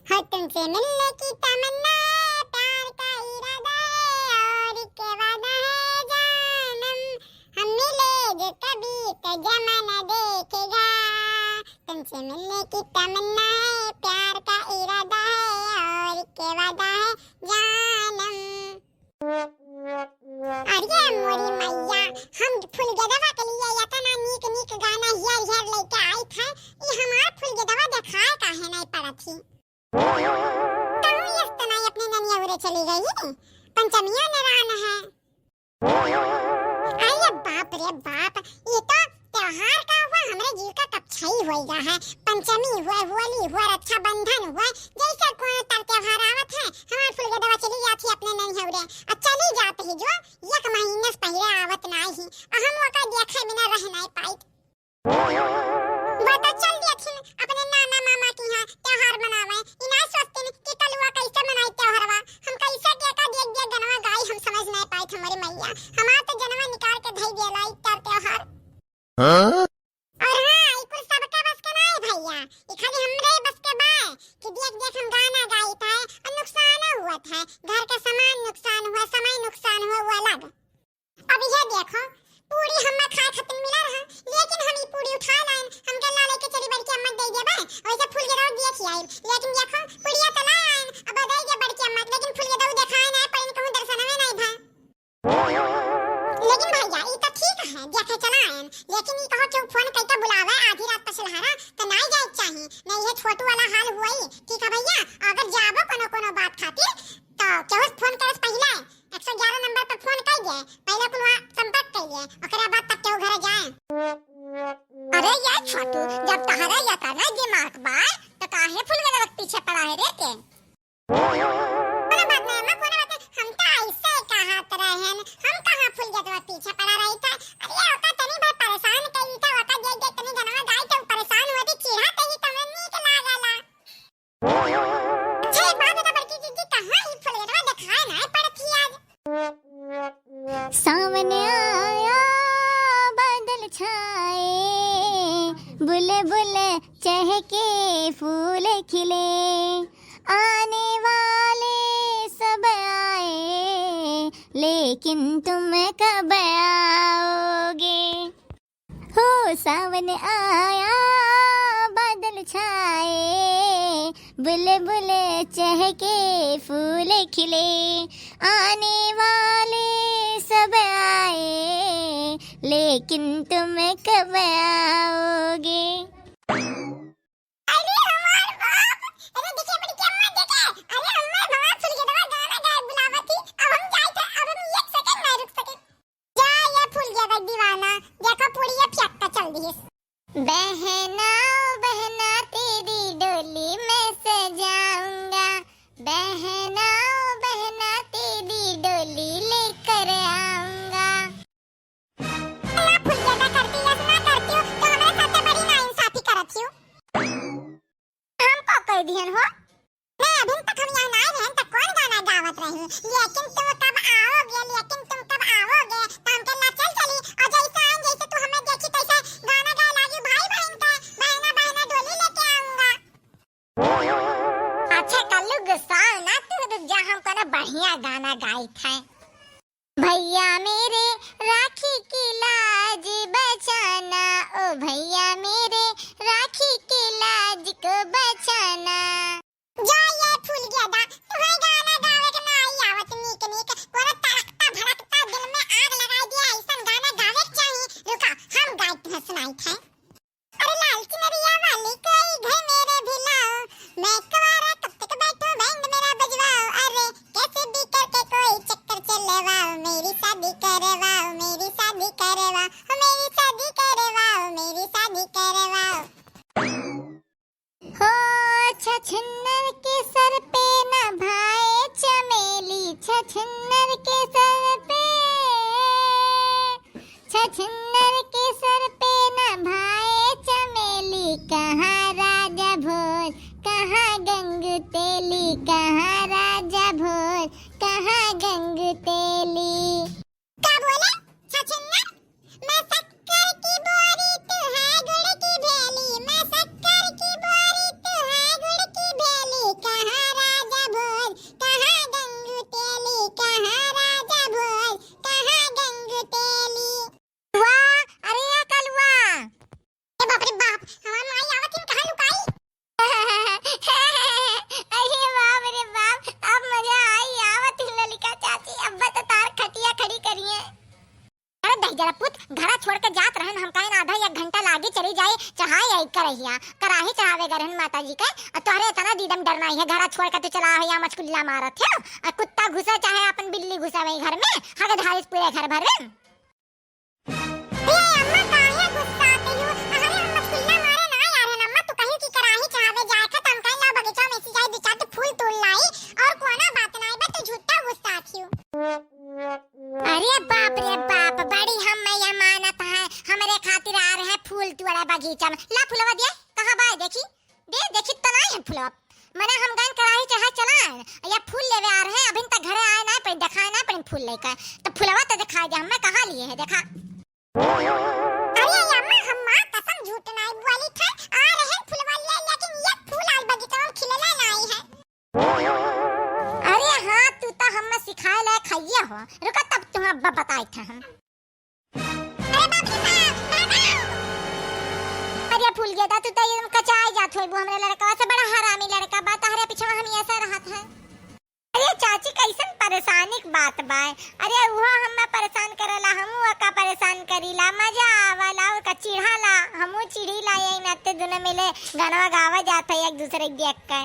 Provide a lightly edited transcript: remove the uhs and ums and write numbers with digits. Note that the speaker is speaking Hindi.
हो तुमसे मिलने की तमन्ना है, प्यार का इरादा है और एक वादा है जानम, हम मिले जो कभी तो जमाना देखेगा। तुमसे मिलने की तमन्ना है, प्यार का इरादा है और एक वादा है जानम। अरे मोरी मैया, हम फूल गदवा के लिए इतना नीक नीक गाना हियर हियर लेके आई थे, ये हमार फूल गदवा दिखाए काहे नहीं पड़ा थी। अपने ननिया उरे चली गई, पंचमिया निरान है। अरे बाप रे बाप, ये तो त्योहार का हुआ हमरे जीव का कपछाई होइगा है। पंचमी हुआ, होली हुआ, रक्षाबंधन हुआ, जैसे कोई तर त्योहार आवत है हमार फूल गदवा चली जाती अपने ननिया उरे, और चली जात ही जो एक महीने से पहले आवत ना ही, और हम ओका देखे बिना रह नहीं पाई। बता चल दियथिन अपने नाना मामा की यहाँ त्योहार मनावे, इना सोचते कि कलुआ कैसे मनाई त्योहारवा, हम कैसे के का देख देख गनवा गाई, हम समझ नहीं पाए हमारी मैया, हमार तो जनवा निकाल के धई देला इत्तर त्योहार। हां और हां ई कुल सबका बस के नहीं भैया, ई खाली हमरे बस के बा कि देख देख हम गाना गाई था और नुकसान हुआ था, घर का सामान नुकसान हुआ, समय नुकसान हुआ, वो अलग। अब ये देखो पूरी हमें खाए खत्म मिला रहा, लेकिन हम ई पूरी उठा लाइन हम के ला लेके चली बड़की अम्मा दे देबे, वैसे फूल के दाऊ दिए खियाई, लेकिन देखो पूरिया तो ला आइन अब दे दे बड़की अम्मा, लेकिन फूल के दाऊ दिखाए ना पर इनको दर्शन में नहीं भा। लेकिन भैया ई तो ठीक है देखे चला आइन, लेकिन ई कहो क्यों फोन करके बुलावे आधी रात पर सलहारा तो नहीं जाए चाहिए, नहीं ये छोटू वाला हाल हुई। ठीक है भैया, अगर जाबो कोनो कोनो बात खातिर तो केहू फोन करस पहले 111 नंबर पर फोन कर दे, पहले कुलवा संपर्क करिए, ओकरा बाद तक केहू घर जाए। अरे यार छोटू, जब तहरा या करना दिमाग बार तो काहे फूल के वक्त पीछे पड़ा है रे के? कोनो बात नहीं अम्मा, कोनो बात नहीं, हम तो ऐसे कहत रहन, हम कहां फूल के वक्त पीछे पड़ा रही था। अरे ओका तनी भाई परेशान कई था, ओका जे जे तनी गनवा गाय तो परेशान होती चिढ़ाते ही तमे नीक लागला। अच्छा एक बात बता बड़की दीदी, कहां ई फूल के वक्त दिखाए ना पड़ती आज? सामने आया बादल छाए, बुले बुले चहके फूल खिले, आने वाले सब आए, लेकिन तुम कब आओगे? हो सावन आया बादल छाए, बुले बुले चहके फूल खिले, आने वाले सब आए, लेकिन तुम कब आओगे? अरे हमार बाप, अरे देखिए बड़ी क्या अम्मा देखे, अरे अम्मा भगवान फूल के दवा गाना गाए बुलावती, अब हम जाए थे, अब हम एक सेकंड नहीं रुक सके। जा ये फूल के दवा दीवाना, देखो पूरी ये फियाक्का चल दी है। बहना बहना तेरी डोली में सजाऊंगा, बहना बहना तेरी डोली लेकर आऊंगा। अल्लाह फूल के दवा करती है ना करती हो तो हमारे साथ बड़ी नाइंसाफी करती हो। हम को कर दिहन हो? मैं अभी तक हम यहाँ नहीं रहन तक कौन गाना गावत रही, लेकिन तुम कब आओगे, लेकिन तुम कब आओगे तो हम के चल चली, और जैसे आइन जैसे तू हमें देखी तैसे गाना गाए लागी भाई बहन का, बहना बहना डोली लेके आऊंगा। अच्छा कल्लू गुस्सा ना तू, रुक जा, हमको ना बढ़िया गाना गाई था। भैया मेरे राखी की लाज बचाना, ओ भैया मेरे राखी की लाज को बचाना। जा ये फूल गेदा, तुम्हें गाना गावे के ना आई आवत नीक नीक, पूरा तड़कता भड़कता दिल में आग लगाई दिया, ऐसा गाना गावे के चाहिए। रुका हम गाइत हैं सुनाई थे। अरे लाल की नरिया वाली कोई घर मेरे भी लाओ, मैं कुंवारा कब तक बैठूं बैंड मेरा बजवाओ, अरे कैसे भी करके कोई चक्कर चलवाओ, मेरी शादी करवाओ, मेरी शादी करवाओ, मेरी शादी करवाओ, मेरी शादी करवाओ। हो छछन्नर के सर पे न भाए चमेली, छछन्नर के सर पे, छछन्नर के सर पे न भाए चमेली, कहाँ राजा भोज कहाँ गंग तेली, कहाँ राजा भोज कहाँ गंग तेली। क्या बोले छछन्नर? मैं शक्कर की बोरी तू है गुड़ की भेली, मैं शक्कर की बोरी तू है गुड़ की भेली, कहाँ रहिया कराही चढ़ावे गरहन माता जी के तोहरे इतना दीदम डरना है घर छोड़ के तो चला है या मचकुल्ला मारत है कुत्ता घुसा चाहे अपन बिल्ली घुसा वही घर में हग धारिस पूरे घर भर में ये अम्मा काहे गुस्सा आती हो अरे हम मछकुल्ला मारे ना यार है अम्मा तू कहीं की कराही चढ़ावे जाए का तम कहीं ला बगीचा में से जाए बिचाते फूल तोड़ लाई और कोना बात ना बे तू झूठा गुस्सा आती हो। अरे बाप रे बाप बड़ी हम मैया मानत है हमरे खातिर आ रहे हैं फूल तोड़ा बगीचा में ला फुलवा दिया कहां बा देखी देखी तो नहीं है फुलवा मने हम गन कराही चढ़ा चला या फूल लेवे आ रहे हैं अभी तक घरे आए ना पर दिखाए ना पर फूल लेकर तो फुलवा तो दिखा दे हमने कहां लिए है देखा। अरे अम्मा हम मां कसम झूठ नहीं बोली थे आ रहे फुलवा ले लेकिन ये फूल आज बगीचा में खिलेला नहीं है। अरे हां तू तो हमें सिखाए ला खइया हो रुका तब तुम अब बताई था हम। अरे बाप रे अरे फूल गया था तू तो एकदम कचाई जात होई वो हमरे लड़का से बड़ा हरामी लड़का बात हरे पीछे हम ऐसा रहत है। अरे चाची कैसन परेशानी की बात बा अरे वो हमें परेशान करला हमू का परेशान करीला मजा आवाला और का चिढ़ाला हमू चिढ़ीला यही नाते दोनों मिले गाना गावा जात है एक दूसरे के देख के।